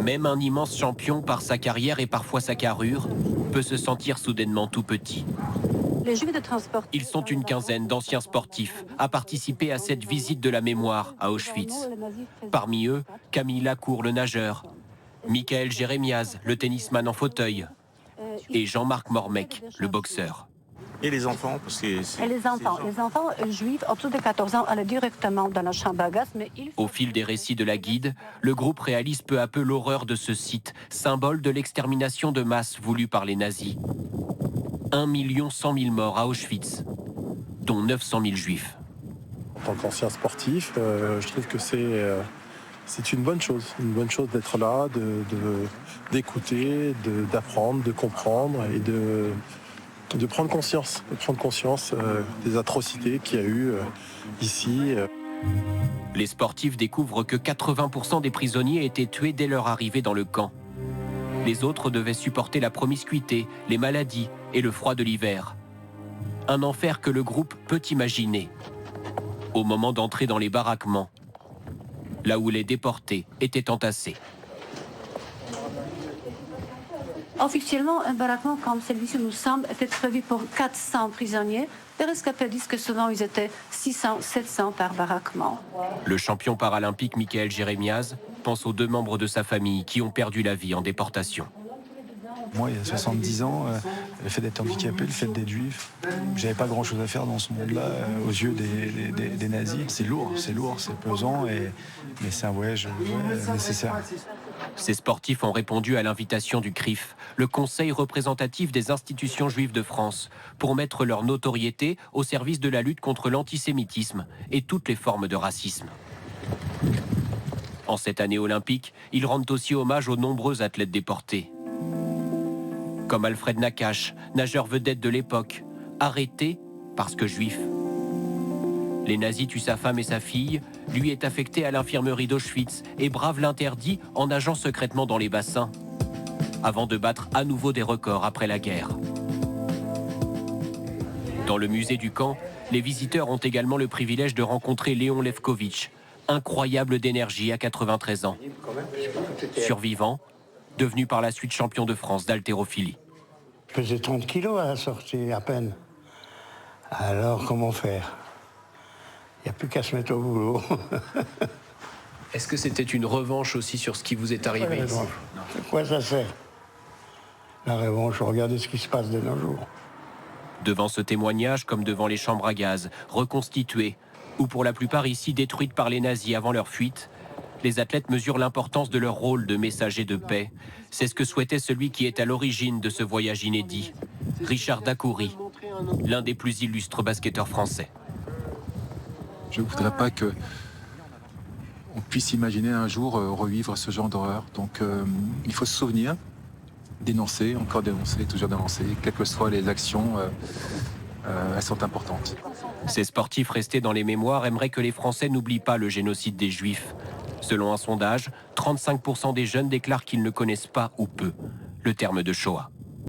Même un immense champion, par sa carrière et parfois sa carrure, peut se sentir soudainement tout petit. Ils sont une quinzaine d'anciens sportifs à participer à cette visite de la mémoire à Auschwitz. Parmi eux, Camille Lacour, le nageur, Michael Jérémiaz, le tennisman en fauteuil, et Jean-Marc Mormec, le boxeur. Et les enfants parce que les enfants juifs en dessous de 14 ans allaient directement dans la chambre à gaz. Au fil des récits de la guide, le groupe réalise peu à peu l'horreur de ce site, symbole de l'extermination de masse voulue par les nazis. 1 100 000 morts à Auschwitz, dont 900 000 juifs. En tant qu'ancien sportif, je trouve que c'est une bonne chose d'être là, d'écouter, d'apprendre, de comprendre et de prendre conscience des atrocités qu'il y a eu ici. Les sportifs découvrent que 80% des prisonniers étaient tués dès leur arrivée dans le camp. Les autres devaient supporter la promiscuité, les maladies et le froid de l'hiver. Un enfer que le groupe peut imaginer. Au moment d'entrer dans les baraquements, là où les déportés étaient entassés. Officiellement, un baraquement comme celui-ci nous semble était prévu pour 400 prisonniers. Les rescapés disent que souvent ils étaient 600, 700 par baraquement. Le champion paralympique Michael Jérémiaz pense aux 2 membres de sa famille qui ont perdu la vie en déportation. Moi, il y a 70 ans, le fait d'être handicapé, le fait d'être juif, j'avais pas grand-chose à faire dans ce monde-là aux yeux des nazis. C'est lourd, c'est pesant, mais c'est un voyage nécessaire. Ces sportifs ont répondu à l'invitation du CRIF, le Conseil représentatif des institutions juives de France, pour mettre leur notoriété au service de la lutte contre l'antisémitisme et toutes les formes de racisme. En cette année olympique, ils rendent aussi hommage aux nombreux athlètes déportés. Comme Alfred Nakache, nageur vedette de l'époque, arrêté parce que juif. Les nazis tuent sa femme et sa fille, lui est affecté à l'infirmerie d'Auschwitz et brave l'interdit en nageant secrètement dans les bassins, avant de battre à nouveau des records après la guerre. Dans le musée du camp, les visiteurs ont également le privilège de rencontrer Léon Lefkovitch, incroyable d'énergie à 93 ans. Survivant, devenu par la suite champion de France d'haltérophilie. Je pesais 30 kilos à la sortie, à peine. Alors, comment faire? Il n'y a plus qu'à se mettre au boulot. Est-ce que c'était une revanche aussi sur ce qui vous est arrivé ici? De quoi ça sert? La revanche, regardez ce qui se passe de nos jours. Devant ce témoignage, comme devant les chambres à gaz, reconstituées, ou pour la plupart ici détruites par les nazis avant leur fuite, les athlètes mesurent l'importance de leur rôle de messager de paix. C'est ce que souhaitait celui qui est à l'origine de ce voyage inédit, Richard Dacoury, l'un des plus illustres basketteurs français. Je ne voudrais pas qu'on puisse imaginer un jour revivre ce genre d'horreur. Donc il faut se souvenir, dénoncer, encore dénoncer, toujours dénoncer, quelles que soient les actions, elles sont importantes. Ces sportifs restés dans les mémoires aimeraient que les Français n'oublient pas le génocide des Juifs. Selon un sondage, 35% des jeunes déclarent qu'ils ne connaissent pas ou peu le terme de Shoah.